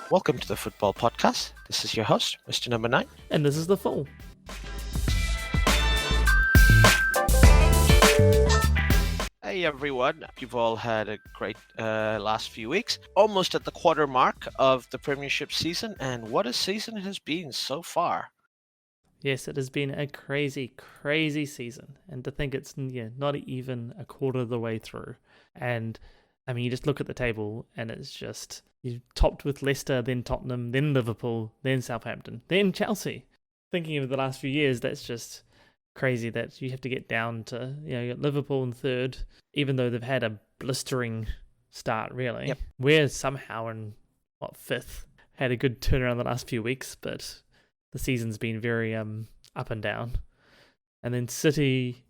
Welcome to the Football Podcast. This is your host, Mr. Number 9. And this is The Fool. Hey everyone, you've all had a great last few weeks. Almost at the quarter mark of the Premiership season, and what a season it has been so far. Yes, it has been a crazy, crazy season. And to think it's not even a quarter of the way through. And I mean, you just look at the table and it's just, you topped with Leicester, then Tottenham, then Liverpool, then Southampton, then Chelsea. Thinking of the last few years, that's just crazy that you have to get down to, you got Liverpool in third, even though they've had a blistering start, really. Yep. We're somehow in, fifth? Had a good turnaround the last few weeks, but the season's been very up and down. And then City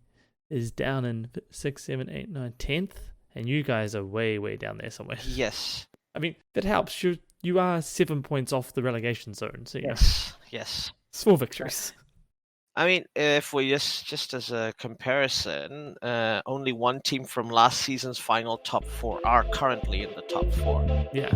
is down in 6, 7, 8, 9, 10th, and you guys are way, way down there somewhere. Yes. I mean, that helps. You are 7 points off the relegation zone, so Yes. Small victories. I mean, if we just as a comparison, only one team from last season's final top four are currently in the top four. Yeah.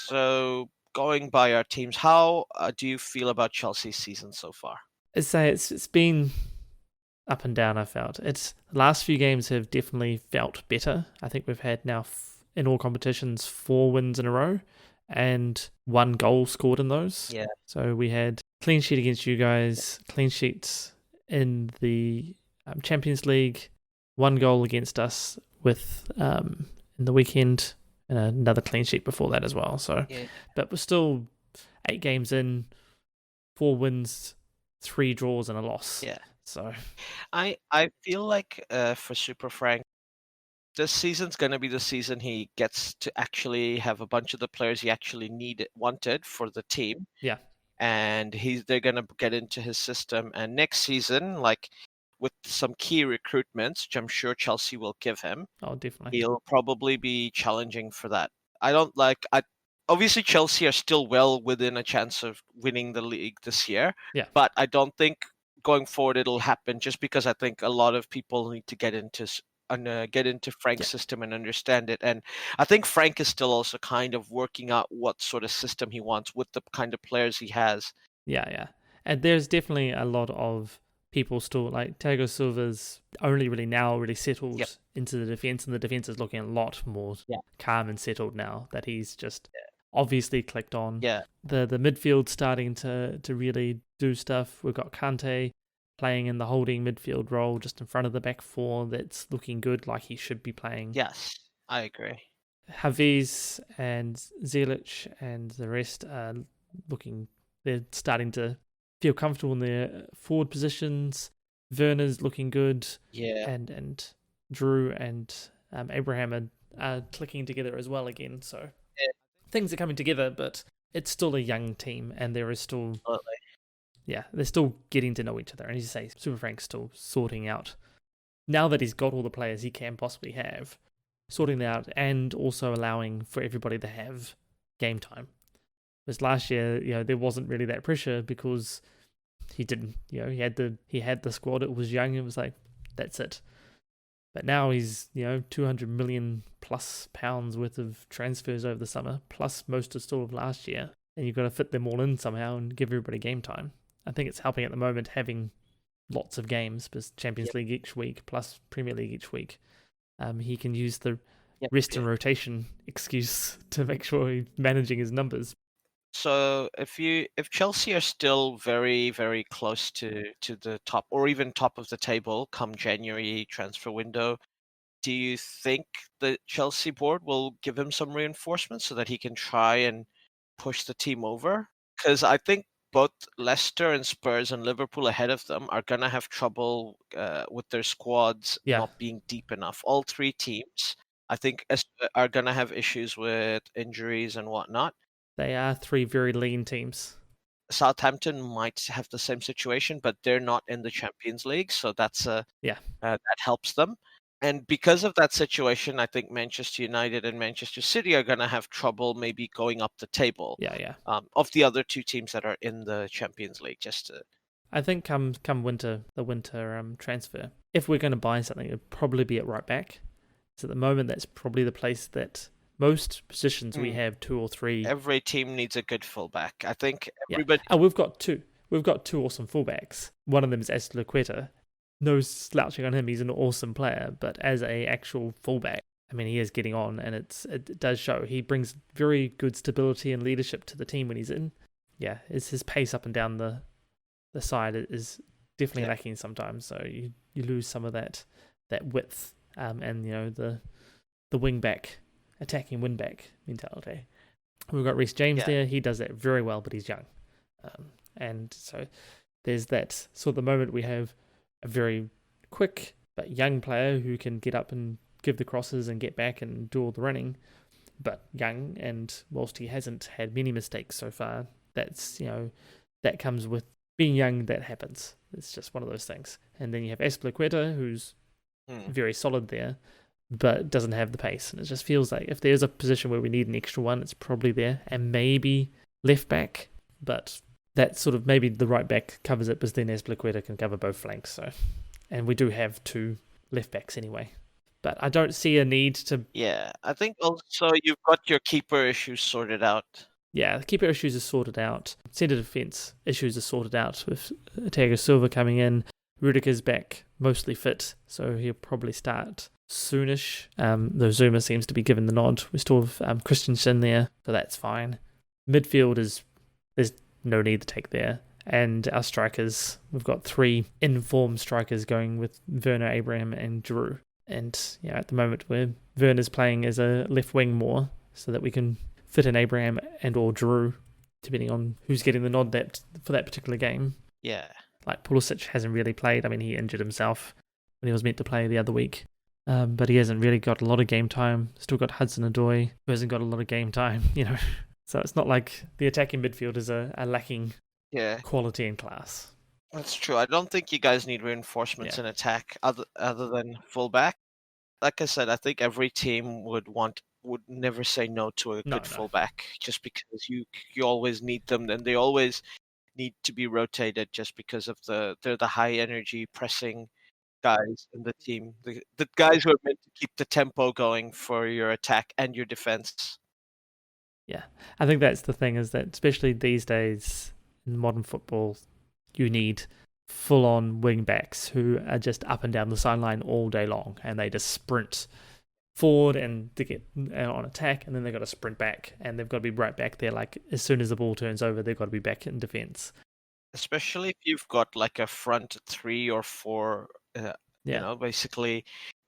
So, going by our teams, how do you feel about Chelsea's season so far? I'd say it's been up and down, I felt. The last few games have definitely felt better. I think we've had now, in all competitions, 4 wins in a row and 1 goal scored in those. Yeah. So we had clean sheet against you guys, clean sheets in the Champions League, 1 goal against us with in the weekend, and another clean sheet before that as well. So, yeah. But we're still 8 games in, 4 wins, 3 draws and a loss. Yeah. So I feel like for Super Frank, this season's going to be the season he gets to actually have a bunch of the players he actually wanted for the team. Yeah. And they're going to get into his system. And next season, like with some key recruitments, which I'm sure Chelsea will give him, oh, definitely, he'll probably be challenging for that. Obviously Chelsea are still well within a chance of winning the league this year. Yeah. But I don't think going forward it'll happen, just because I think a lot of people need to get into Frank's system and understand it. And I think Frank is still also kind of working out what sort of system he wants with the kind of players he has. Yeah. And there's definitely a lot of people still, like Thiago Silva's only really settled into the defense, and the defense is looking a lot more calm and settled now that he's just obviously clicked on. Yeah. The midfield starting to really do stuff. We've got Kante playing in the holding midfield role just in front of the back four. That's looking good, like he should be playing. Yes, I agree. Haviz and Zelic and the rest are they're starting to feel comfortable in their forward positions. Werner's looking good. Yeah. And Drew and Abraham are clicking together as well again. So things are coming together, but it's still a young team, and there is still... Absolutely. Yeah, they're still getting to know each other. And as you say, Super Frank's still sorting out, now that he's got all the players he can possibly have, sorting it out and also allowing for everybody to have game time. Because last year, there wasn't really that pressure because he didn't, he had the squad, it was young, it was like, that's it. But now he's, 200 million plus pounds worth of transfers over the summer, plus most of still of last year. And you've got to fit them all in somehow and give everybody game time. I think it's helping at the moment having lots of games, because Champions League each week plus Premier League each week. He can use the rest and rotation excuse to make sure he's managing his numbers. So if Chelsea are still very, very close to the top, or even top of the table come January transfer window, do you think the Chelsea board will give him some reinforcements so that he can try and push the team over? Because I think both Leicester and Spurs and Liverpool ahead of them are going to have trouble with their squads not being deep enough. All 3 teams, I think, are going to have issues with injuries and whatnot. They are 3 very lean teams. Southampton might have the same situation, but they're not in the Champions League, so that's that helps them. And because of that situation, I think Manchester United and Manchester City are going to have trouble maybe going up the table Yeah, yeah. of the other two teams that are in the Champions League. Just to, I think come winter, the winter transfer, if we're going to buy something, it'd probably be at right back. So at the moment, that's probably the place that most positions we have two or three. every team needs a good fullback. I think Yeah, everybody. and we've got two. We've got two awesome fullbacks. One of them is Azpilicueta. No slouching on him; he's an awesome player. But as a actual fullback, I mean, he is getting on, and it does show. He brings very good stability and leadership to the team when he's in. Yeah, it's his pace up and down the side is definitely lacking sometimes. So you lose some of that width, and the wing back, attacking wing back mentality. We've got Reece James there. He does that very well, but he's young. And so there's that. So at the moment we have a very quick but young player who can get up and give the crosses and get back and do all the running, but young. And whilst he hasn't had many mistakes so far, that's, that comes with being young. That happens. It's just one of those things. And then you have Azpilicueta, who's very solid there, but doesn't have the pace. And it just feels like if there's a position where we need an extra one, it's probably there. And maybe left back, but that sort of maybe the right back covers it, because then Azpilicueta can cover both flanks. So, and we do have two left backs anyway. But I don't see a need to. Yeah, I think also you've got your keeper issues sorted out. Yeah, the keeper issues are sorted out. Centre defence issues are sorted out with Thiago Silva coming in. Rudiger's back, mostly fit, so he'll probably start soonish. Though Zuma seems to be given the nod. We still have Christensen there, so that's fine. Midfield there's no need to take there. And our strikers, we've got three informed strikers going with Werner, Abraham, and Giroud. And at the moment Werner's playing as a left wing more, so that we can fit in Abraham and or Giroud, depending on who's getting the nod for that particular game. Yeah. Like Pulisic hasn't really played. I mean, he injured himself when he was meant to play the other week. But he hasn't really got a lot of game time. Still got Hudson-Odoi, who hasn't got a lot of game time, So it's not like the attacking midfielders are lacking quality and class. That's true. I don't think you guys need reinforcements in attack other than fullback. Like I said, I think every team would never say no to a good fullback, just because you always need them, and they always need to be rotated just because of they're the high energy pressing guys in the team. The guys who are meant to keep the tempo going for your attack and your defense. Yeah. I think that's the thing, is that especially these days in modern football, you need full-on wing-backs who are just up and down the sideline all day long, and they just sprint forward and to get on attack, and then they've got to sprint back, and they've got to be right back there. Like, as soon as the ball turns over, they've got to be back in defense. Especially if you've got like a front three or four, basically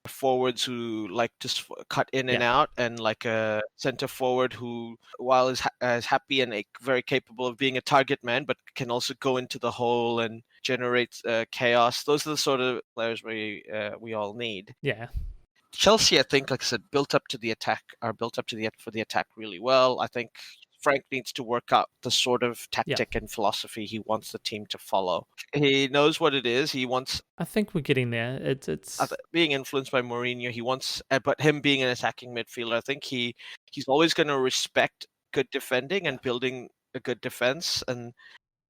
forwards who like to cut in and out, and like a center forward who, while is happy and very capable of being a target man, but can also go into the hole and generate chaos. Those are the sort of players we all need. Yeah. Chelsea, I think, like I said, built up to the attack for the attack really well. I think Frank needs to work out the sort of tactic and philosophy he wants the team to follow. He knows what it is. He wants. I think we're getting there. It's being influenced by Mourinho. He wants, but him being an attacking midfielder, I think he's always going to respect good defending and building a good defense,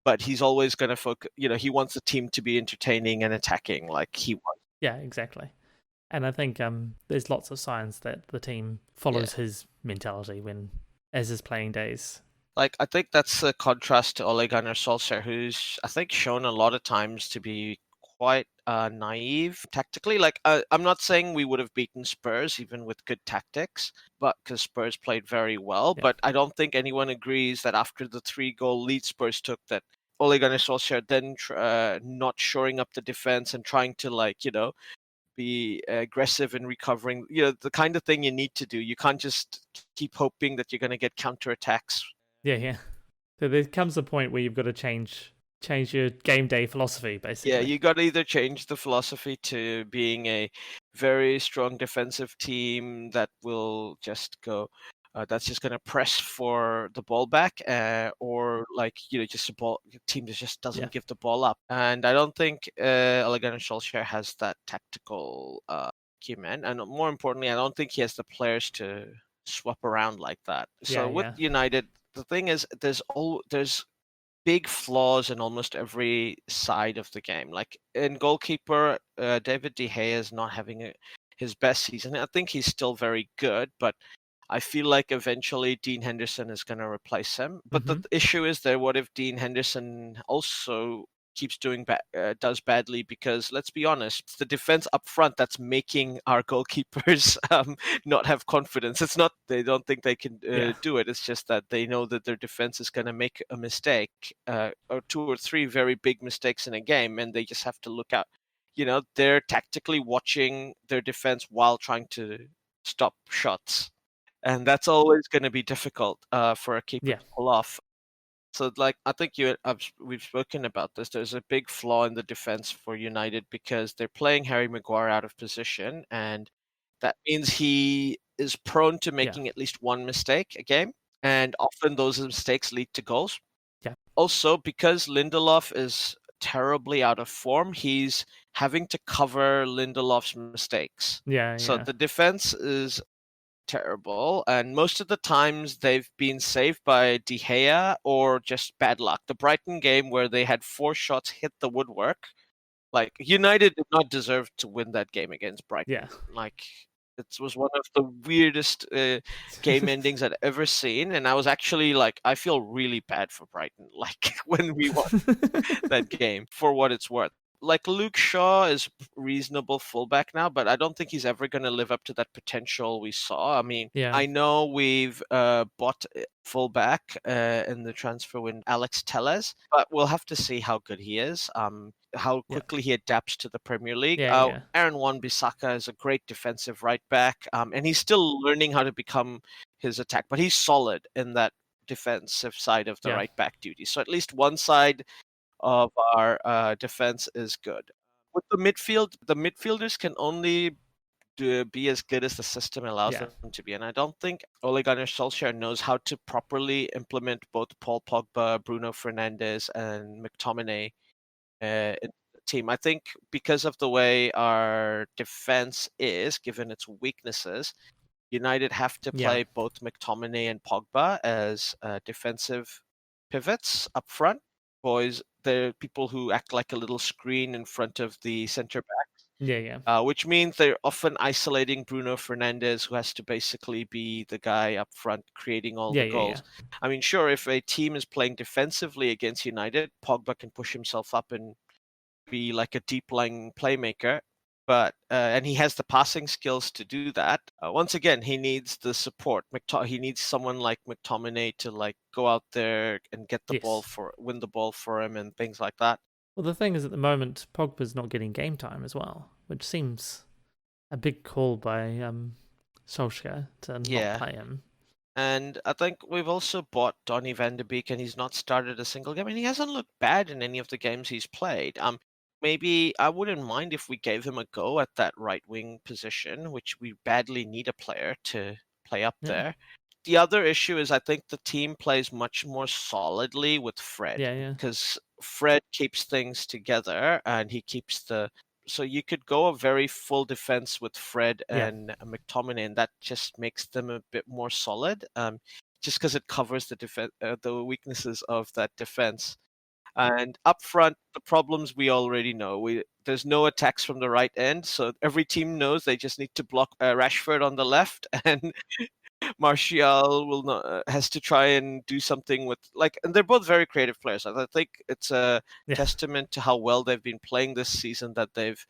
but he's always going to focus. He wants the team to be entertaining and attacking like he was. Yeah, exactly. And I think there's lots of signs that the team follows his mentality as his playing days. Like, I think that's a contrast to Ole Gunnar Solskjaer, who's, I think, shown a lot of times to be quite naive tactically. Like, I'm not saying we would have beaten Spurs even with good tactics, but because Spurs played very well. But I don't think anyone agrees that after the 3-goal lead Spurs took, that Ole Gunnar Solskjaer then not shoring up the defense and trying to, be aggressive in recovering, the kind of thing you need to do. You can't just keep hoping that you're going to get counterattacks. Yeah. So there comes a point where you've got to change your game day philosophy, basically. Yeah, you got to either change the philosophy to being a very strong defensive team that will just go, that's just going to press for the ball back, or just a team that just doesn't give the ball up. And I don't think Ole Gunnar Solskjaer has that tactical acumen, and more importantly, I don't think he has the players to swap around like that. Yeah, So with yeah. United, the thing is, there's big flaws in almost every side of the game. Like in goalkeeper, David De Gea is not having his best season. I think he's still very good, but I feel like eventually Dean Henderson is going to replace him. But the Mm-hmm. issue is there, what if Dean Henderson also keeps does badly? Because let's be honest, it's the defense up front that's making our goalkeepers not have confidence. It's not they don't think they can Yeah. do it. It's just that they know that their defense is going to make a mistake, or two or three very big mistakes in a game, and they just have to look out. They're tactically watching their defense while trying to stop shots, and that's always going to be difficult for a keeper Yeah. to pull off. So, like, I think we've spoken about this. There's a big flaw in the defense for United because they're playing Harry Maguire out of position, and that means he is prone to Yeah. making at least one mistake a game, and often those mistakes lead to goals. Yeah. Also, because Lindelof is terribly out of form, he's having to cover Lindelof's mistakes. Yeah. So Yeah. the defense is terrible, and most of the times they've been saved by De Gea or just bad luck. The Brighton game where they had 4 shots hit the woodwork, like United did not deserve to win that game against Yeah. Brighton. Like it was one of the weirdest game endings I'd ever seen, and I was actually like, I feel really bad for Brighton. Like when we won that game, for what it's worth. Like Luke Shaw is reasonable fullback now, but I don't think he's ever going to live up to that potential we saw. I mean, Yeah. I know we've bought fullback in the transfer window, Alex Telles, but we'll have to see how good he is. How Yeah. quickly he adapts to the Premier League. Yeah. Yeah. Aaron Wan-Bissaka is a great defensive right back, and he's still learning how to become his attack, but he's solid in that defensive side of the Yeah. right back duty. So at least one side of our defense is good. With the midfielders can only be as good as the system allows Yeah. them to be. And I don't think Ole Gunnar Solskjaer knows how to properly implement both Paul Pogba, Bruno Fernandes, and McTominay in the team. I think because of the way our defense is, given its weaknesses, United have to Yeah. play both McTominay and Pogba as defensive pivots up front. Boys, they're people who act like a little screen in front of the center back, Yeah. Yeah. which means they're often isolating Bruno Fernandes, who has to basically be the guy up front creating all Yeah. the Yeah. Yeah. goals. I mean, sure, if a team is playing defensively against United, Pogba can push himself up and be like a deep lying playmaker, but and he has the passing skills to do that. Once again, he needs the support. He needs someone like McTominay to like go out there and Yes. win the ball for him, and things like that. Well, the thing is, at the moment, Pogba's not getting game time as well, which seems a big call by Solskjaer to not Yeah. play him. And I think we've also bought Donny van de Beek, and he's not started a single game, and he hasn't looked bad in any of the games he's played. Maybe I wouldn't mind if we gave him a go at that right wing position, which we badly need a player to play up Yeah. there. The other issue is I think the team plays much more solidly with Fred Yeah. Yeah. because Fred keeps things together and he keeps so you could go a very full defense with Fred Yeah. and McTominay, and that just makes them a bit more solid. Just because it covers the weaknesses of that defense. And up front, the problems we already know. There's no attacks from the right end, so every team knows they just need to block Rashford on the left, and Martial will not has to try and do something with like. And they're both very creative players. I think it's a Yeah. testament to how well they've been playing this season that they've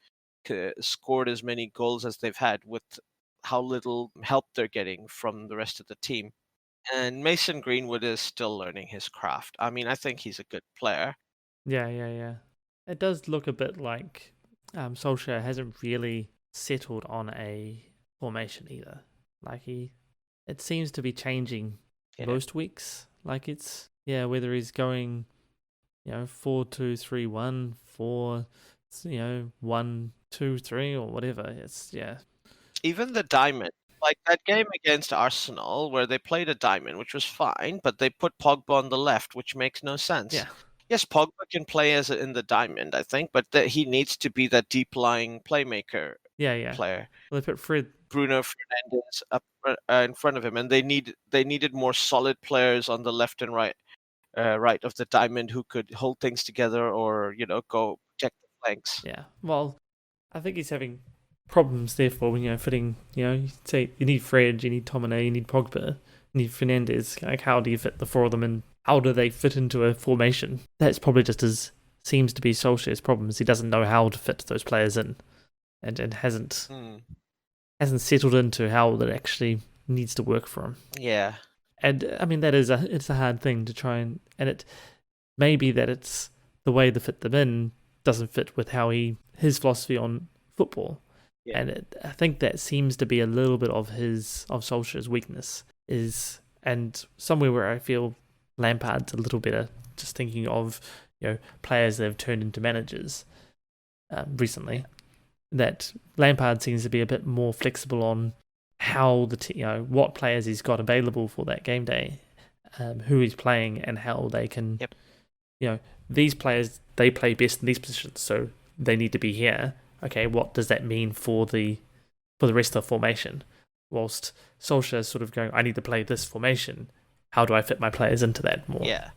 scored as many goals as they've had with how little help they're getting from the rest of the team. And Mason Greenwood is still learning his craft. I mean, I think he's a good player. Yeah. Yeah. Yeah. It does look a bit like Solskjaer hasn't really settled on a formation either. Like it seems to be changing Yeah. most weeks. Like whether he's going 4-2-3-1, 4 1-2-3 or whatever. It's Even the diamond, like that game against Arsenal where they played a diamond, which was fine, but they put Pogba on the left, which makes no sense. yeah. Yes, Pogba can play in the diamond, I think, but he needs to be that deep lying playmaker Yeah. player, Well, they put Fred. Bruno Fernandes, up in front of him, and they needed more solid players on the left and right of the diamond who could hold things together or go check the flanks. Yeah. Well, I think he's having problems. Therefore, fitting. You say you need Fred, you need Tomine, you need Pogba, you need Fernandez. Like, how do you fit the four of them, and how do they fit into a formation? That's probably just as seems to be Solskjaer's problem. Is he doesn't know how to fit those players in, and hasn't Hmm. hasn't settled into how that actually needs to work for him. Yeah. And I mean, it's a hard thing to try and it may be that it's the way to fit them in doesn't fit with his philosophy on football. Yeah. And I think that seems to be a little bit of Solskjaer's weakness and somewhere where I feel Lampard's a little better. Just thinking of players that have turned into managers recently, that Lampard seems to be a bit more flexible on how what players he's got available for that game day, who he's playing, and how they can. Yep. These players, they play best in these positions, so they need to be here. Okay, what does that mean for the rest of the formation? Whilst Solskjaer's sort of going, I need to play this formation. How do I fit my players into that more? Yeah.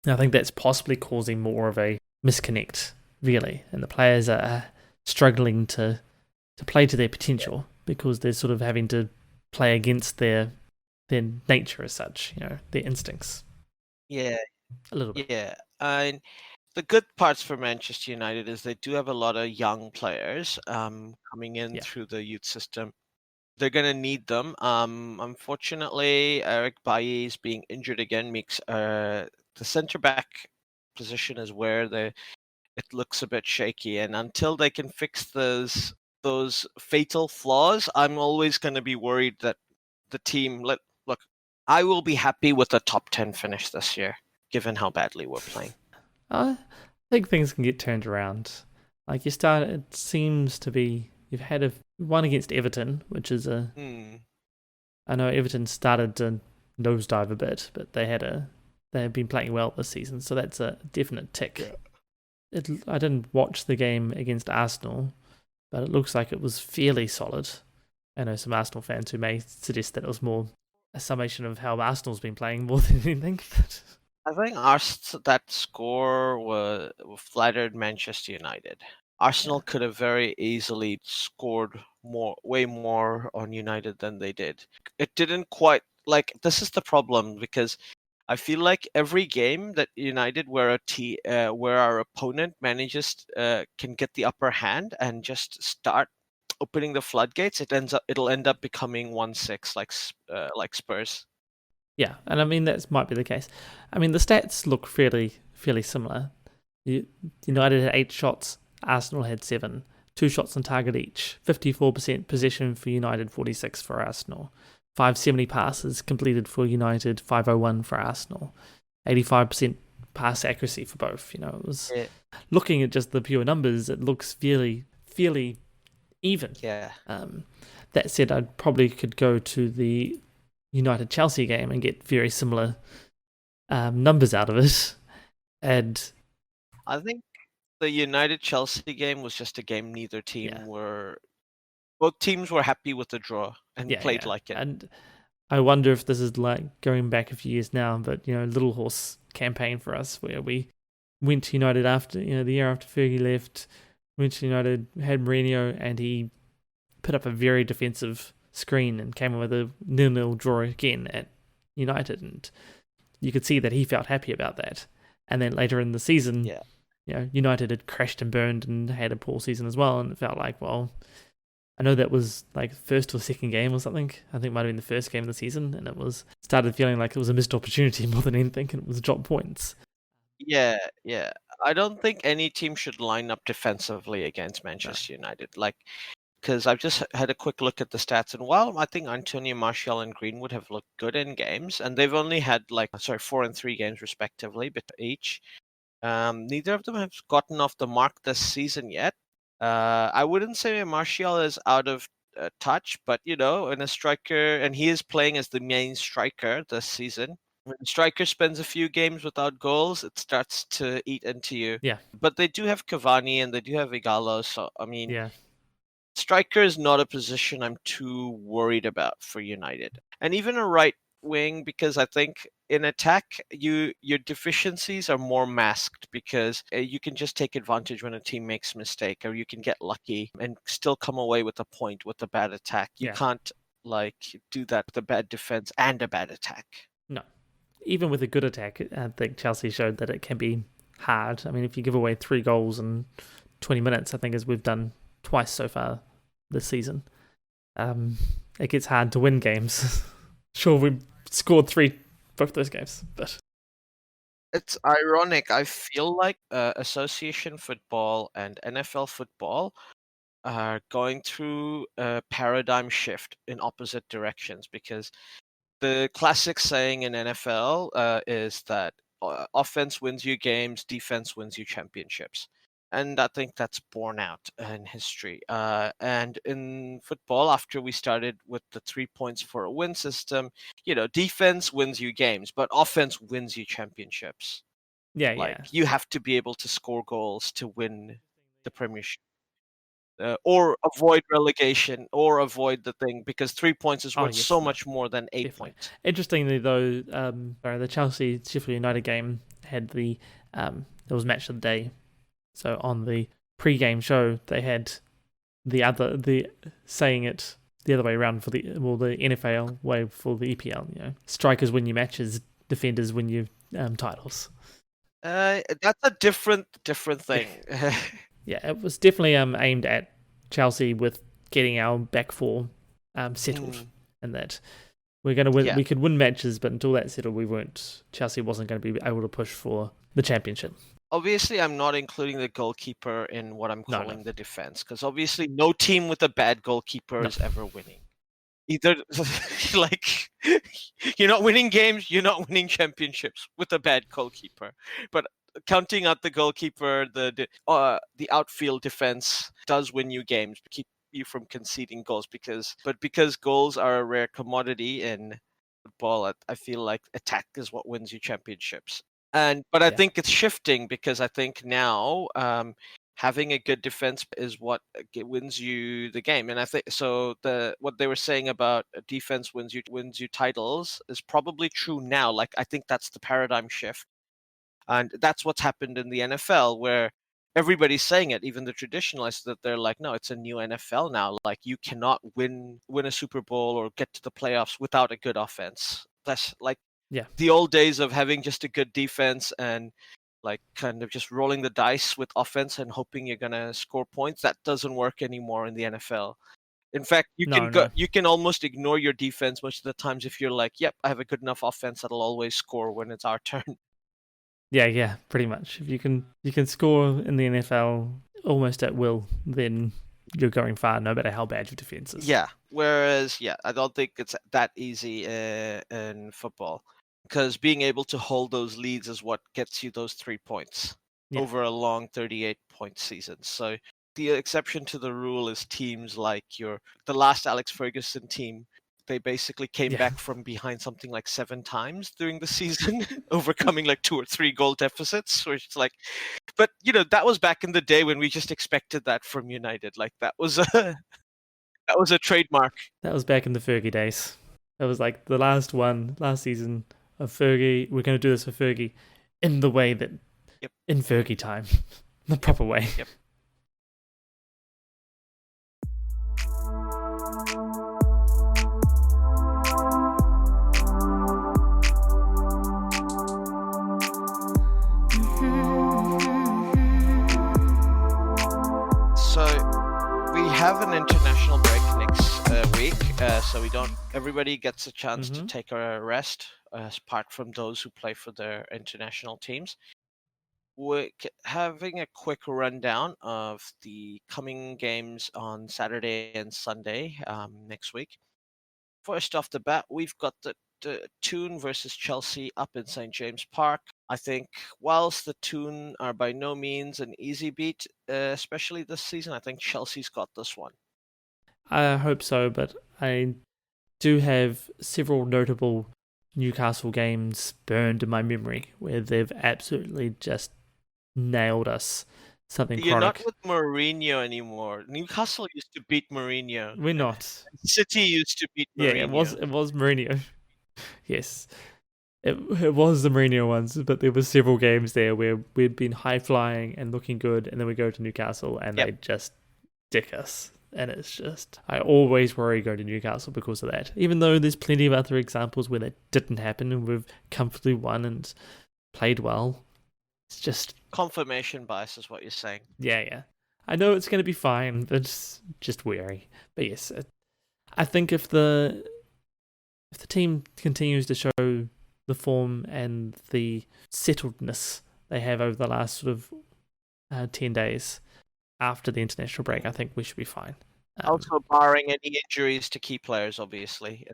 I think that's possibly causing more of a misconnect, really, and the players are struggling to play to their potential because they're sort of having to play against their nature as such, their instincts. Yeah. A little bit. Yeah. And the good parts for Manchester United is they do have a lot of young players coming in Yeah. through the youth system. They're going to need them. Unfortunately, Eric Bailly's being injured again makes the centre back position is where it looks a bit shaky. And until they can fix those fatal flaws, I'm always going to be worried that the team. Look, I will be happy with a top 10 finish this year, given how badly we're playing. I think things can get turned around. Like it seems to be you've had one against Everton, which is I know Everton started to nosedive a bit, but they have been playing well this season, so that's a definite tick. Yeah. I didn't watch the game against Arsenal, but it looks like it was fairly solid. I know some Arsenal fans who may suggest that it was more a summation of how Arsenal's been playing more than anything. I think that score flattered Manchester United. Arsenal could have very easily scored way more on United than they did. It didn't quite this is the problem because I feel like every game that United where our opponent manages can get the upper hand and just start opening the floodgates, it'll end up becoming 1-6 like Spurs. Yeah, and I mean that might be the case. I mean the stats look fairly similar. United had 8 shots, Arsenal had 7, 2 shots on target each. 54% possession for United, 46 for Arsenal. 570 passes completed for United, 501 for Arsenal. 85% pass accuracy for both. It was looking at just the pure numbers, it looks fairly even. Yeah. That said, I probably could go to the United Chelsea game and get very similar numbers out of it. And I think the United Chelsea game was just a game neither team both teams were happy with the draw and played like it. And I wonder if this is like going back a few years now, but Little Horse campaign for us where we went to United after the year after Fergie left, went to United, had Mourinho, and he put up a very defensive screen and came in with a 0-0 draw again at United, and you could see that he felt happy about that. And then later in the season, United had crashed and burned and had a poor season as well, and it felt like, well, I know that was like first or second game or something. I think it might have been the first game of the season, and started feeling like it was a missed opportunity more than anything, and it was drop points. Yeah. I don't think any team should line up defensively against Manchester United. Because I've just had a quick look at the stats, and while I think Antonio Martial and Greenwood have looked good in games, and they've only had 4 and 3 games respectively, but each, neither of them have gotten off the mark this season yet. I wouldn't say Martial is out of touch, but in a striker, and he is playing as the main striker this season. When a striker spends a few games without goals, it starts to eat into you. Yeah. But they do have Cavani and they do have Igalo, so I mean, Striker is not a position I'm too worried about for United. And even a right wing, because I think in attack your deficiencies are more masked because you can just take advantage when a team makes a mistake, or you can get lucky and still come away with a point with a bad attack. You Yeah. can't like do that with a bad defense and a bad attack. No. Even with a good attack, I think Chelsea showed that it can be hard. I mean, if you give away 3 goals in 20 minutes, I think as we've done twice so far this season, it gets hard to win games. Sure, we scored 3 both those games, but It's ironic. I feel like association football and NFL football are going through a paradigm shift in opposite directions, because the classic saying in NFL is that offense wins you games, defense wins you championships. And I think that's borne out in history. And in football, after we started with the 3 points for a win system, defense wins you games, but offense wins you championships. Like, yeah. you have to be able to score goals to win the Premiership, or avoid relegation, or avoid the thing, because 3 points is Oh worth yes, so no, much more than 8 points. definitely. Interestingly, though, the Chelsea Sheffield United game had the it was match of the day. So on the pre-game show, they had the saying it the other way around for the NFL way for the EPL. Strikers win your matches, defenders win your titles. That's a different thing. Yeah, it was definitely aimed at Chelsea with getting our back four settled, and that we're going to win. Yeah. We could win matches, but until that settled, we weren't. Chelsea wasn't going to be able to push for the championship. Obviously, I'm not including the goalkeeper in what I'm calling No. the defense, because obviously no team with a bad goalkeeper is ever winning. Either like you're not winning games, you're not winning championships with a bad goalkeeper. But counting out the goalkeeper, the outfield defense does win you games, keep you from conceding goals, because goals are a rare commodity in football. I feel like attack is what wins you championships. But I think it's shifting, because I think now having a good defense is what wins you the game. And I think so. What they were saying about defense wins you titles is probably true now. Like, I think that's the paradigm shift, and that's what's happened in the NFL, where everybody's saying it, even the traditionalists, that they're like, no, it's a new NFL now. Like, you cannot win a Super Bowl or get to the playoffs without a good offense. That's like the old days of having just a good defense and like kind of just rolling the dice with offense and hoping you're gonna score points. That doesn't work anymore in the NFL. In fact, you can almost ignore your defense most of the times if you're like, yep, I have a good enough offense that'll always score when it's our turn. Yeah, pretty much. If you can score in the NFL almost at will, then you're going far, no matter how bad your defense is. Yeah. Whereas, I don't think it's that easy in football, because being able to hold those leads is what gets you those 3 points over a long 38-point season. So the exception to the rule is teams like the last Alex Ferguson team. They basically came back from behind something like 7 times during the season, overcoming like 2 or 3 goal deficits, which is like, but that was back in the day when we just expected that from United. Like, that was a trademark. That was back in the Fergie days. That was like the last season of Fergie. We're going to do this for Fergie in the way that, in Fergie time, the proper way. Yep. So we have an international break next week, so everybody gets a chance to take a rest, apart from those who play for their international teams. We're having a quick rundown of the coming games on Saturday and Sunday next week. First off the bat, we've got the Toon versus Chelsea up in St. James Park. I think whilst the Toon are by no means an easy beat, especially this season, I think Chelsea's got this one. I hope so, but I do have several notable Newcastle games burned in my memory where they've absolutely just nailed us. something You're not chronic. with Mourinho anymore. Newcastle used to beat Mourinho. We're not. City used to beat Yeah, Mourinho. it was Mourinho. Yes, it was the Mourinho ones, but there were several games there where we'd been high flying and looking good, and then we go to Newcastle and Yep. they just dick us. And it's just, I always worry going to Newcastle because of that. Even though there's plenty of other examples where that didn't happen and we've comfortably won and played well. It's just Confirmation bias is what you're saying. yeah. I know it's going to be fine, but it's just wary. But yes, I think if the team continues to show the form and the settledness they have over the last sort of 10 days after the international break, I think we should be fine. Also, barring any injuries to key players, obviously.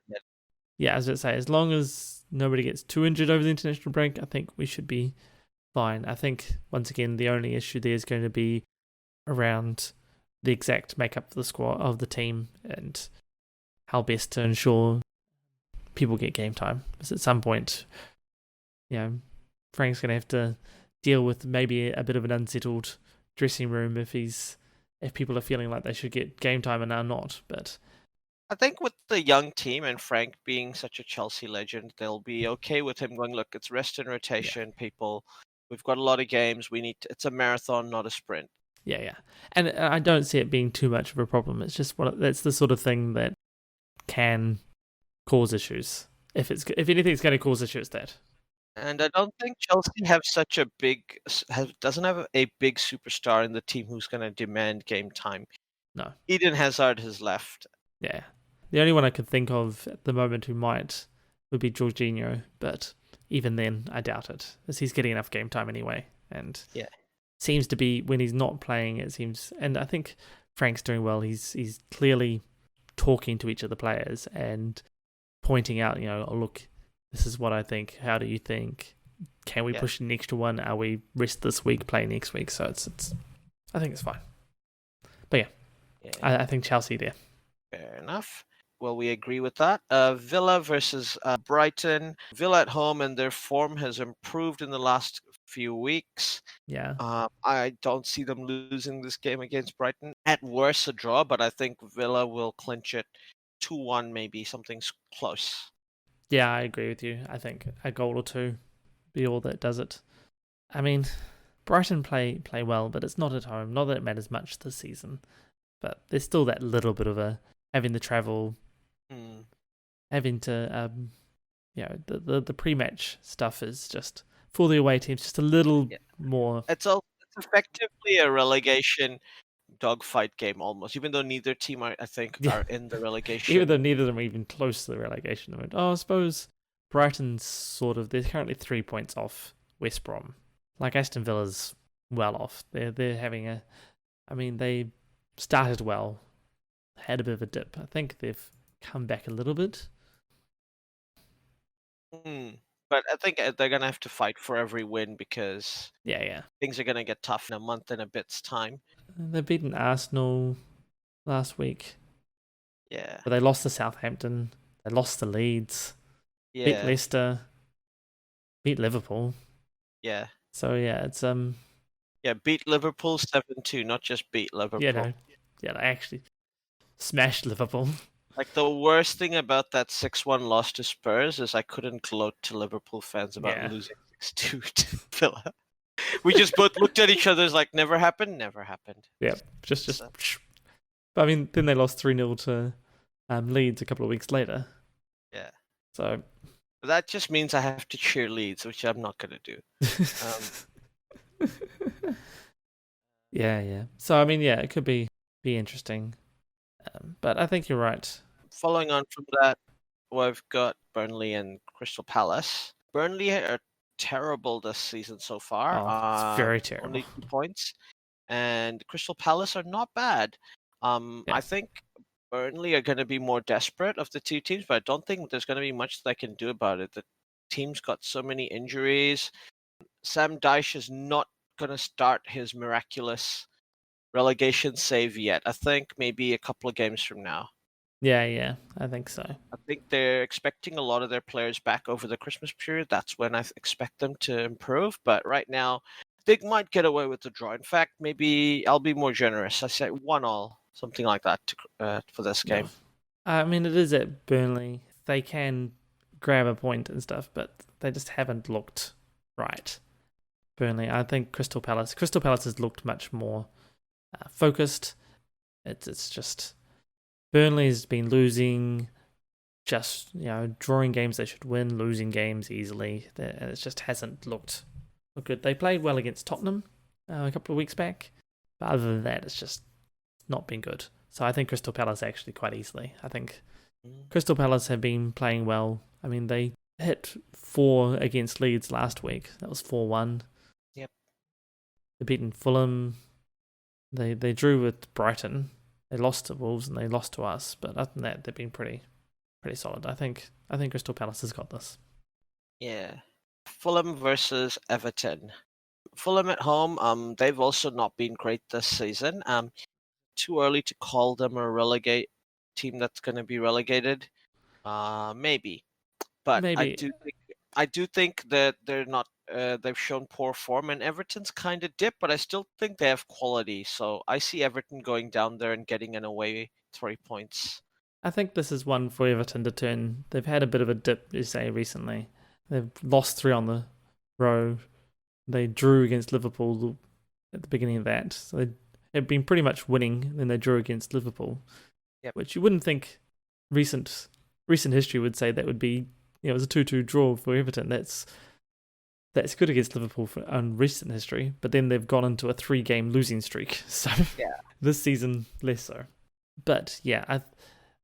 Yeah, as I say, as long as nobody gets too injured over the international break, I think we should be fine. I think, once again, the only issue there is going to be around the exact makeup of the squad, of the team, and how best to ensure people get game time. Because at some point, Frank's going to have to deal with maybe a bit of an unsettled dressing room if people are feeling like they should get game time and are not. But I think with the young team and Frank being such a Chelsea legend, they'll be okay with him going, look, it's rest and rotation, people. We've got a lot of games. It's a marathon, not a sprint. Yeah. And I don't see it being too much of a problem. It's just that's the sort of thing that can cause issues. If anything's going to cause issues, that. And I don't think Chelsea doesn't have a big superstar in the team who's going to demand game time. No. Eden Hazard has left. Yeah. The only one I could think of at the moment who would be Jorginho, but even then, I doubt it, as he's getting enough game time anyway. And seems to be, when he's not playing, it seems, and I think Frank's doing well. He's clearly talking to each of the players and pointing out, oh, look, this is what I think. How do you think? Can we push an extra one? Are we rest this week, play next week? So it's I think it's fine. But I think Chelsea there. Fair enough. Well, we agree with that. Villa versus Brighton. Villa at home, and their form has improved in the last few weeks. Yeah. I don't see them losing this game against Brighton. At worst, a draw, but I think Villa will clinch it 2-1, maybe something close. Yeah, I agree with you. I think a goal or two be all that does it. I mean, Brighton play well, but it's not at home. Not that it matters much this season, but there's still that little bit of having the travel, having to the pre-match stuff is just for the away teams just a little more. It's effectively a relegation dogfight game almost, even though neither team are in the relegation. Even though neither of them are even close to the relegation. I suppose Brighton's they're currently 3 points off West Brom. Like Aston Villa's well off. They're having they started well, had a bit of a dip. I think they've come back a little bit. But I think they're going to have to fight for every win because things are going to get tough in a month and a bit's time. They beaten Arsenal last week. Yeah. But they lost to Southampton. They lost to Leeds. Yeah. Beat Leicester. Beat Liverpool. Yeah. So it's beat Liverpool 7-2, not just beat Liverpool. They actually smashed Liverpool. Like, the worst thing about that 6-1 loss to Spurs is I couldn't gloat to Liverpool fans about losing 6-2 to Villa. We just both looked at each other as like, never happened. Yeah, just. But then they lost 3-0 to Leeds a couple of weeks later. Yeah. So that just means I have to cheer Leeds, which I'm not going to do. Yeah. So it could be interesting. But I think you're right. Following on from that, we've got Burnley and Crystal Palace. Burnley are terrible this season so far. It's very terrible. Only 2 points. And Crystal Palace are not bad. I think Burnley are going to be more desperate of the two teams, but I don't think there's going to be much they can do about it. The team's got so many injuries. Sam Dyche is not going to start his miraculous relegation save yet. I think maybe a couple of games from now. Yeah, I think so. I think they're expecting a lot of their players back over the Christmas period. That's when I expect them to improve. But right now, they might get away with the draw. In fact, maybe I'll be more generous. I say 1-1, something like that for this Yeah. game. I mean, it is at Burnley. They can grab a point and stuff, but they just haven't looked right. Burnley, I think Crystal Palace. Crystal Palace has looked much more focused. It's just Burnley's been losing, just drawing games they should win, losing games easily. It just hasn't looked good. They played well against Tottenham a couple of weeks back, but other than that, it's just not been good. So I think Crystal Palace actually quite easily. I think Crystal Palace have been playing well. I mean, they hit 4 against Leeds last week. That was 4-1. Yep. They've beaten Fulham. They drew with Brighton. They lost to Wolves and they lost to us. But other than that, they've been pretty solid. I think Crystal Palace has got this. Yeah. Fulham versus Everton. Fulham at home. They've also not been great this season. Too early to call them a relegate team that's going to be relegated. Maybe, but Maybe. I do think that they're not. They've shown poor form, and Everton's kind of dipped, but I still think they have quality. So I see Everton going down there and getting an away 3 points. I think this is one for Everton to turn. They've had a bit of a dip, you say, recently. They've lost 3 on the row. They drew against Liverpool at the beginning of that. So they had been pretty much winning, then they drew against Liverpool. Yep. Which you wouldn't think recent history would say that would be, it was a 2-2 draw for Everton. That's good against Liverpool on recent history, but then they've gone into a 3-game losing streak. So this season, less so. But yeah,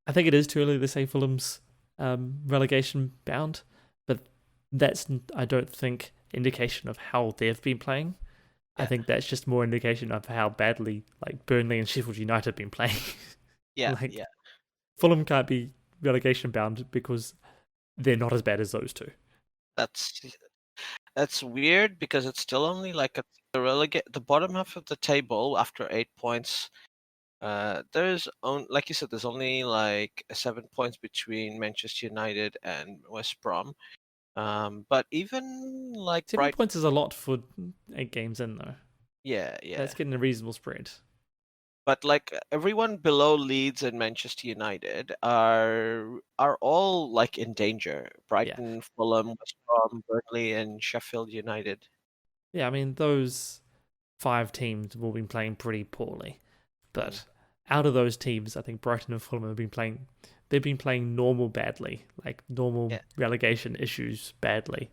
I think it is too early to say Fulham's relegation bound, but that's, I don't think, indication of how they've been playing. Yeah. I think that's just more indication of how badly Burnley and Sheffield United have been playing. Yeah, Fulham can't be relegation bound because they're not as bad as those two. That's weird because it's still only the bottom half of the table after 8 points. There's like you said, there's only 7 points between Manchester United and West Brom. But even 7 points is a lot for 8 games in, though. Yeah. That's getting a reasonable spread. But everyone below Leeds and Manchester United are all in danger. Brighton, Fulham, West Brom, Burnley, and Sheffield United. Yeah, I mean those 5 teams have all been playing pretty poorly, but out of those teams, I think Brighton and Fulham have been playing. They've been playing normal badly, normal relegation issues badly.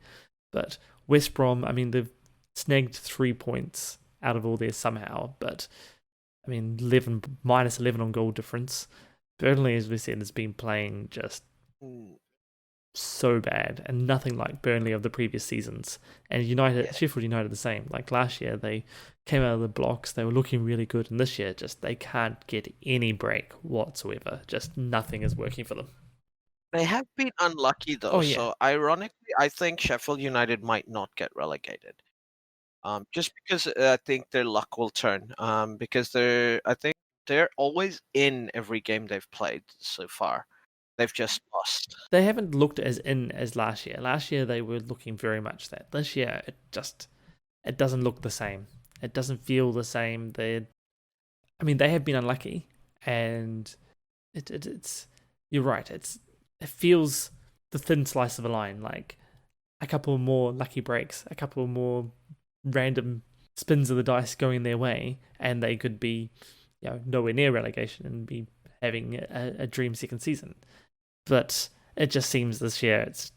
But West Brom, I mean, they've snagged 3 points out of all this somehow. But I mean, minus 11 on goal difference. Burnley, as we said, has been playing just so bad and nothing like Burnley of the previous seasons. And Sheffield United the same. Last year, they came out of the blocks. They were looking really good. And this year, just they can't get any break whatsoever. Just nothing is working for them. They have been unlucky, though. So, ironically, I think Sheffield United might not get relegated. Just because I think their luck will turn. Because I think they're always in every game they've played so far. They've just lost. They haven't looked as in as last year. Last year they were looking very much that. This year it doesn't look the same. It doesn't feel the same. They have been unlucky, and it's you're right. It feels the thin slice of a line. A couple more lucky breaks, a couple more random spins of the dice going their way, and they could be nowhere near relegation and be having a dream second season. But it just seems this year it's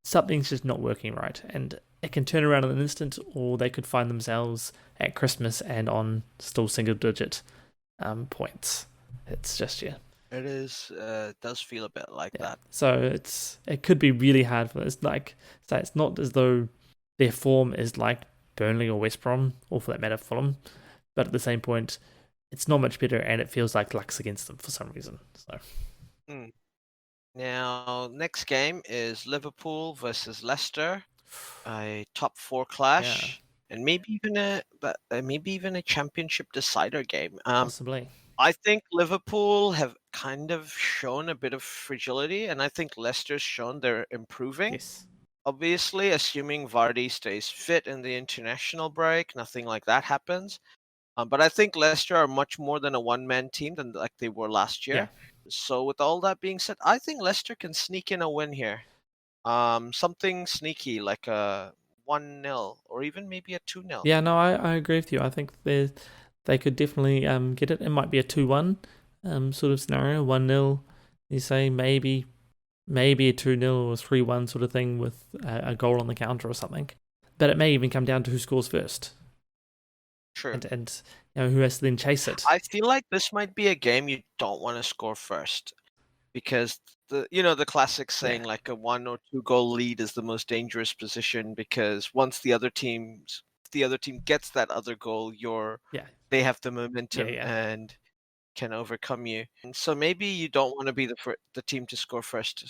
something's just not working right, and it can turn around in an instant, or they could find themselves at Christmas and on still single-digit points. It's just It is. Does feel a bit like that. So it could be really hard for this. It's not as though their form is like Burnley or West Brom, or for that matter Fulham, but at the same point, it's not much better, and it feels like luck's against them for some reason. So. Now, next game is Liverpool versus Leicester, a top 4 clash, and maybe even a championship decider game. Possibly. I think Liverpool have kind of shown a bit of fragility, and I think Leicester's shown they're improving. Yes. Obviously, assuming Vardy stays fit in the international break, nothing like that happens. But I think Leicester are much more than a one-man team than like they were last Yeah. year. So with all that being said, I think Leicester can sneak in a win here. Something sneaky like a 1-0 or even maybe a 2-0. Yeah, no, I agree with you. I think they could definitely get it. It might be a 2-1 sort of scenario, 1-0. You say maybe a 2-0 or 3-1 sort of thing with a goal on the counter or something. But it may even come down to who scores first, True. and who has to then chase it. I feel like this might be a game you don't want to score first because the classic Yeah, saying like a 1 or 2 goal lead is the most dangerous position because once the other team gets that other goal, yeah, they have the yeah, momentum yeah. and can overcome you. And so maybe you don't want to be the team to score first.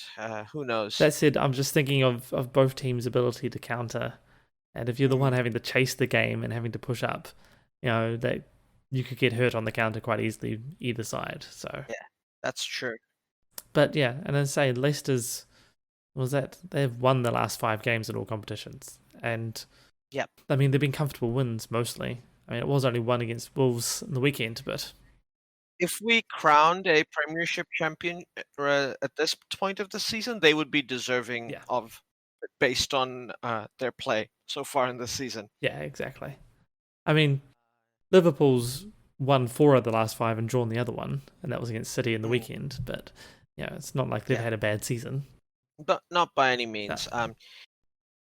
Who knows? That said, I'm just thinking of both teams' ability to counter. And if you're the one Mm, having to chase the game and having to push up, that you could get hurt on the counter quite easily either side. So, yeah, that's true. but yeah, and I say Leicester's was that they've won the last 5 games in all competitions, and Yep. I mean they've been comfortable wins mostly. I mean it was only one against Wolves in the weekend, but If we crowned a Premiership champion at this point of the season, they would be deserving yeah, of it based on their play so far in the season. yeah, exactly. I mean Liverpool's won 4 of the last 5 and drawn the other one, and that was against City in the Mm, weekend. But it's not like they've yeah, had a bad season. but not by any No. means.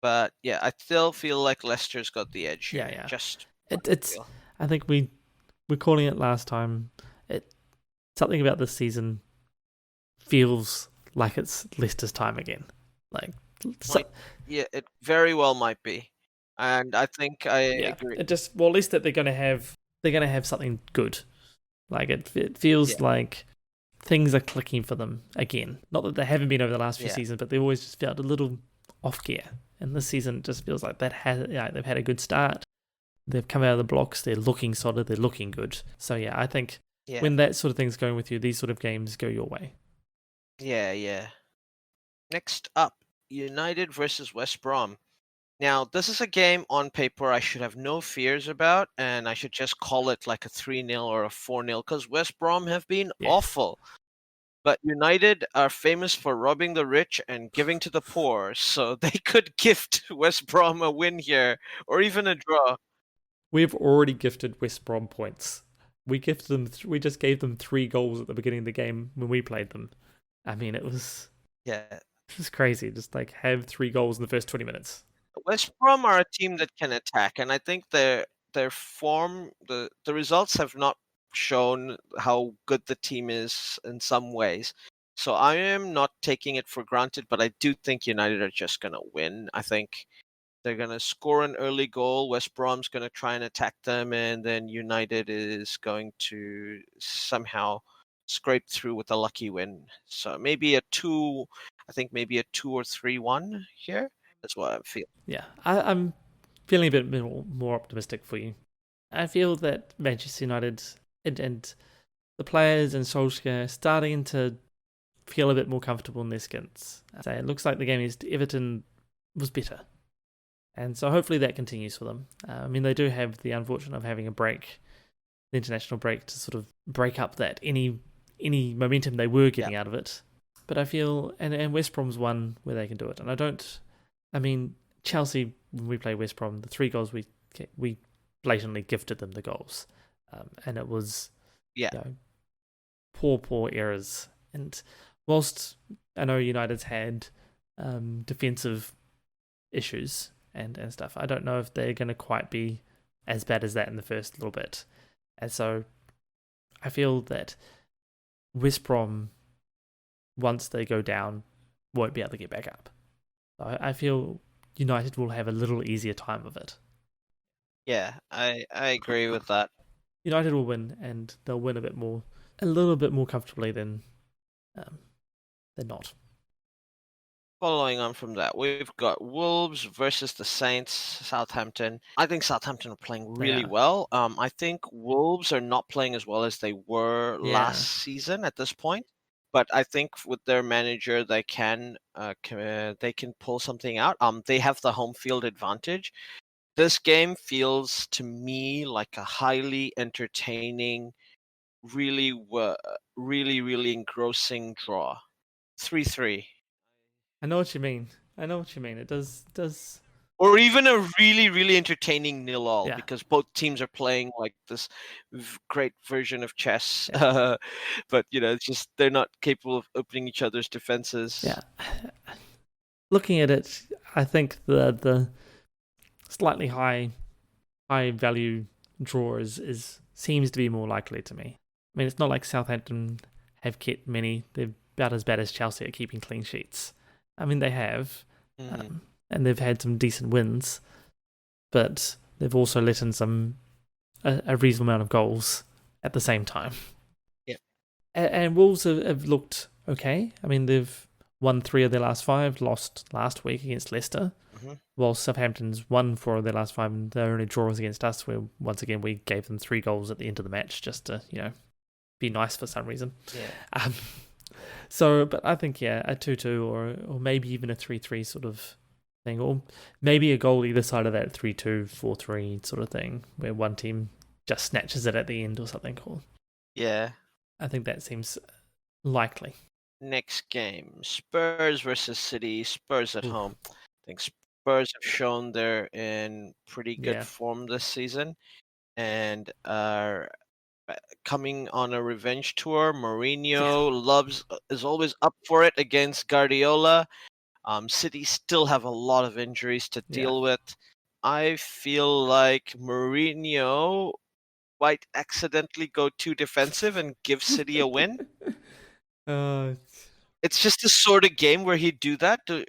But yeah, I still feel like Leicester's got the edge Yeah, here. yeah. Just my It's. feel. I think we're calling it last time. It something about this season feels like it's Leicester's time again. Like, so, Might Yeah, it very well might be, and I think I yeah. agree. It just at least that they're gonna have something good. Like it feels Yeah, like things are clicking for them again. Not that they haven't been over the last few yeah, seasons, but they always just felt a little off gear. And this season just feels like they've had a good start. They've come out of the blocks. They're looking solid. They're looking good. So yeah, I think yeah, when that sort of thing's going with you, these sort of games go your way. yeah, yeah. Next up, United versus West Brom. Now, this is a game on paper I should have no fears about, and I should just call it like a 3-0 or a 4-0 because West Brom have been Yes, awful. But United are famous for robbing the rich and giving to the poor, so they could gift West Brom a win here or even a draw. we've already gifted West Brom points. We gifted them. We just gave them 3 goals at the beginning of the game when we played them. I mean, Yeah. it was crazy. Just like have 3 goals in the first 20 minutes. West Brom are a team that can attack, and I think their form, the results have not shown how good the team is in some ways. So I am not taking it for granted, but I do think United are just gonna win. I think they're gonna score an early goal. West Brom's gonna try and attack them, and then United is going to somehow scrape through with a lucky win. So maybe a two. I think maybe a 2 or 3-1 here. That's what I feel. Yeah, I'm feeling a bit more optimistic for you. I feel that Manchester United and the players and Solskjaer are starting to feel a bit more comfortable in their skins. So it looks like the game against Everton was better. And so hopefully that continues for them. I mean, they do have the unfortunate of having a break, the international break, to sort of break up that any momentum they were Yeah, getting out of it. But I feel, and West Brom's one where they can do it. And I mean, Chelsea, when we play West Brom, the 3 goals we blatantly gifted them the goals. And it was, yeah, you know, poor errors. And whilst I know United's had defensive issues and stuff, I don't know if they're going to quite be as bad as that in the first little bit. And so I feel that West Brom, once they go down, won't be able to get back up. So I feel United will have a little easier time of it. yeah. I agree with that. United will win, and they'll win a little bit more comfortably um, than not. Following on from that, we've got Wolves versus the Saints, Southampton. I think Southampton are playing They really are, well. I think Wolves are not playing as well as they were last yeah, season at this point. but I think with their manager, they can pull something out. They have the home field advantage. This game feels to me like a highly entertaining, really engrossing draw. 3-3. I know what you mean. I know what you mean. It does. Or even a really entertaining 0-0 Yeah. because both teams are playing like this great version of chess. Yeah. But it's just they're not capable of opening each other's defenses. Yeah. Looking at it, I think the slightly high value draw is seems to be more likely to me. I mean, it's not like Southampton have kept many. They're about as bad as Chelsea at keeping clean sheets. I mean, they have, and they've had some decent wins, but they've also let in a reasonable amount of goals at the same time. Yeah. And Wolves have looked okay. I mean, they've won 3 of their last 5, lost last week against Leicester, while Southampton's won 4 of their last 5, and their only draws against us, where once again we gave them 3 goals at the end of the match just to, be nice for some reason. Yeah. So, but I think, a 2-2 or maybe even a 3-3 sort of thing, or maybe a goal either side of that 3-2, 4-3 sort of thing, where one team just snatches it at the end or something cool. Yeah. I think that seems likely. Next game, Spurs versus City. Spurs at home. I think Spurs have shown they're in pretty good form this season and are coming on a revenge tour. Mourinho is always up for it against Guardiola. City still have a lot of injuries to deal with. I feel like Mourinho might accidentally go too defensive and give City a win. It's just the sort of game where he'd do that and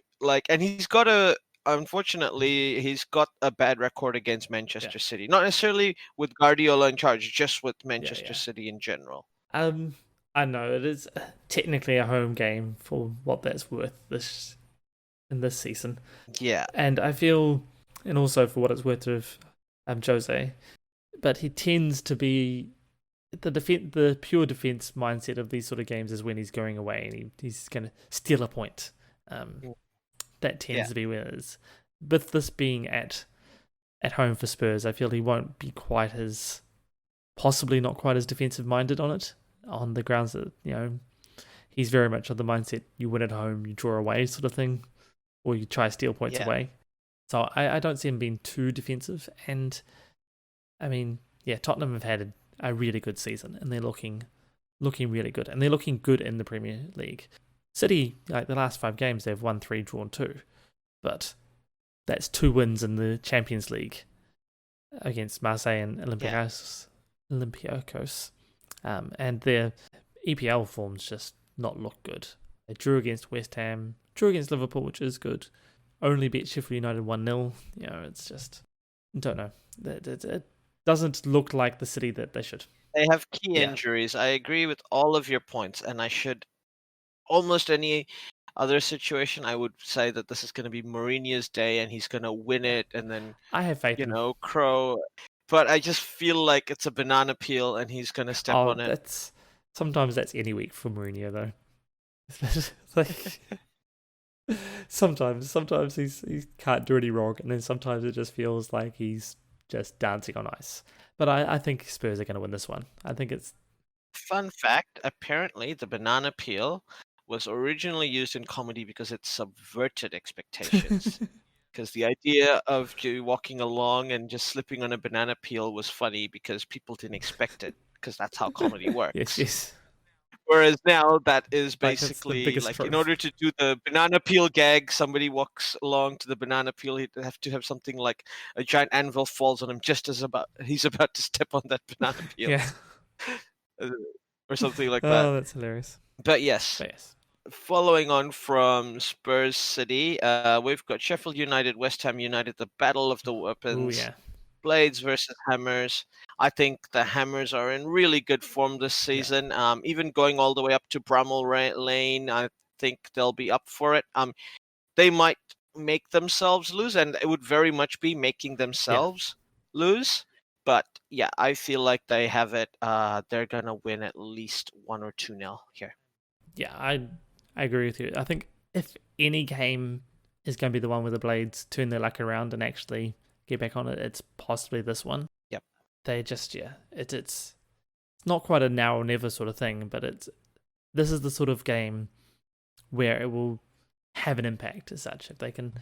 unfortunately, he's got a bad record against Manchester City. Not necessarily with Guardiola in charge, just with Manchester City in general. I know it is technically a home game for what that's worth in this season. Yeah. And I feel, and also for what it's worth of Jose, but he tends to be the pure defense mindset of these sort of games is when he's going away and he's going to steal a point. That tends to be where it is. With this being at home for Spurs, I feel he won't be possibly not quite as defensive minded on it, on the grounds that, he's very much of the mindset you win at home, you draw away sort of thing, or you try to steal points away. So I don't see him being too defensive. And I mean, Tottenham have had a really good season and they're looking really good, and they're looking good in the Premier League. City, like the last 5 games, they've won 3, drawn 2, but that's 2 wins in the Champions League against Marseille and Olympiacos. And their EPL forms just not look good. They drew against West Ham, drew against Liverpool, which is good. Only beat Sheffield United 1-0. It's just, don't know. It doesn't look like the City that they should. They have key injuries. I agree with all of your points, and almost any other situation, I would say that this is going to be Mourinho's day and he's going to win it, and then I have faith in Crow. But I just feel like it's a banana peel and he's going to step on it. Sometimes that's any week for Mourinho, though. Like, sometimes he can't do any wrong, and then sometimes it just feels like he's just dancing on ice. But I think Spurs are going to win this one. I think it's... Fun fact, apparently the banana peel was originally used in comedy because it subverted expectations. Because the idea of you walking along and just slipping on a banana peel was funny because people didn't expect it, because that's how comedy works. Yes. Whereas now that is basically trope. In order to do the banana peel gag, somebody walks along to the banana peel, he'd have to have something like a giant anvil falls on him just as he's about to step on that banana peel. Or something like that. Oh, that's hilarious. But yes. Following on from Spurs City, we've got Sheffield United, West Ham United, the battle of the weapons. Blades versus Hammers. I think the Hammers are in really good form this season. Even going all the way up to Bramall Lane, I think they'll be up for it. They might make themselves lose, and it would very much be making themselves lose. But I feel like they have it. They're gonna win at least 1 or 2-0 here. Yeah, I agree with you. I think if any game is going to be the one where the Blades turn their luck around and actually get back on it, it's possibly this one. Yep. They just it's not quite a now or never sort of thing, but this is the sort of game where it will have an impact as such. If they can,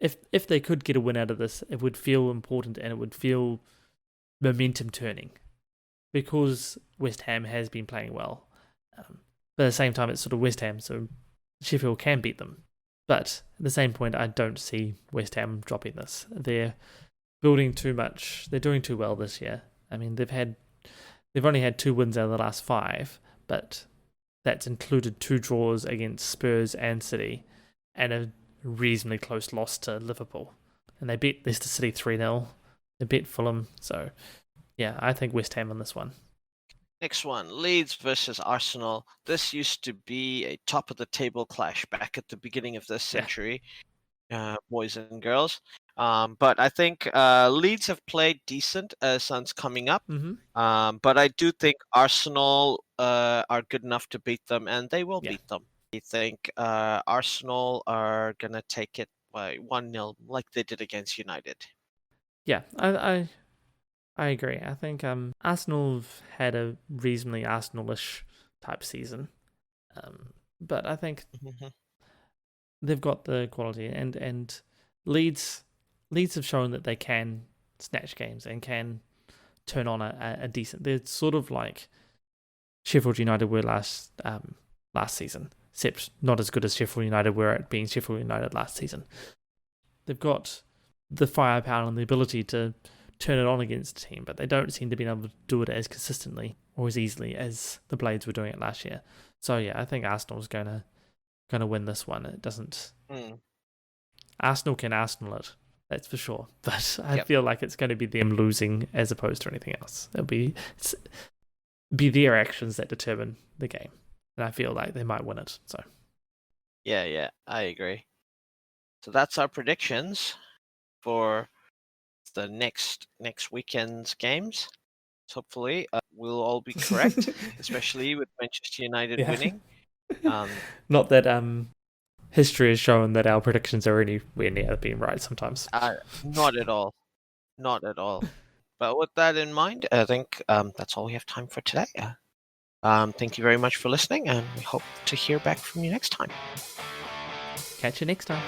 if they could get a win out of this, it would feel important and it would feel momentum turning because West Ham has been playing well. But at the same time, it's sort of West Ham, so Sheffield can beat them. But at the same point, I don't see West Ham dropping this. They're building too much. They're doing too well this year. I mean, they've only had 2 wins out of the last 5, but that's included 2 draws against Spurs and City, and a reasonably close loss to Liverpool. And they beat Leicester City 3-0. They beat Fulham. So, yeah, I think West Ham on this one. Next one, Leeds versus Arsenal. This used to be a top-of-the-table clash back at the beginning of this century, boys and girls. But I think Leeds have played decent since coming up. Mm-hmm. But I do think Arsenal are good enough to beat them, and they will beat them. I think Arsenal are going to take it by 1-0 like they did against United. Yeah, I agree. I think Arsenal have had a reasonably Arsenal-ish type season. But I think they've got the quality, and Leeds have shown that they can snatch games and can turn on a decent. They're sort of like Sheffield United were last season, except not as good as Sheffield United were at being Sheffield United last season. They've got the firepower and the ability to turn it on against a team, but they don't seem to be able to do it as consistently or as easily as the Blades were doing it last year. So yeah, I think Arsenal's gonna win this one. It doesn't. Arsenal can Arsenal it, that's for sure. But I feel like it's going to be them losing as opposed to anything else. It'll be their actions that determine the game, and I feel like they might win it. So yeah, I agree. So that's our predictions for the next weekend's games. So hopefully we'll all be correct, especially with Manchester United winning. Not that history has shown that our predictions are anywhere near being right sometimes. Not at all. But with that in mind, I think that's all we have time for today. Thank you very much for listening, and we hope to hear back from you next time. Catch you next time.